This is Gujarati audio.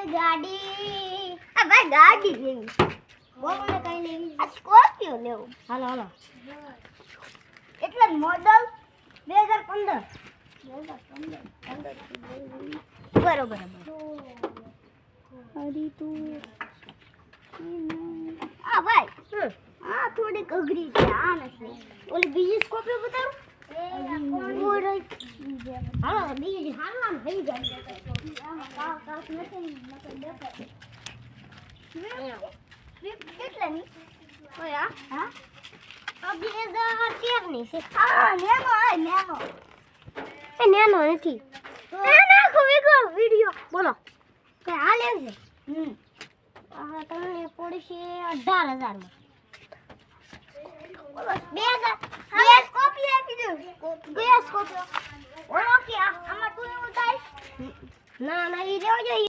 ગાડી આ ભાઈ ગાડી લેવી બોલને કઈ લેવી આ સ્કોર્પિયો લેવો હાલો હાલો એટલે મોડલ 2015 બરોબર હરી તું આ ભાઈ આ થોડીક અઘરી છે આ નથી ઓલી બીજી સ્કોર્પિયો બતાવું હાલો બીજી હાલમાં થઈ જાય કેટલાની ઓય હા આ 2013 ની છે હા નેનો એ નેનો નથી નાખો વિડિયો બોલો કે આ લેવું છે આ તમને પડશે 18000 માં બોલો 2000 બે સ્કોર્પિયો આપી દો બે સ્કોર્પિયો ઓલો કે આમાં તું એવું થાય ના ના ઈ લેવો જોઈએ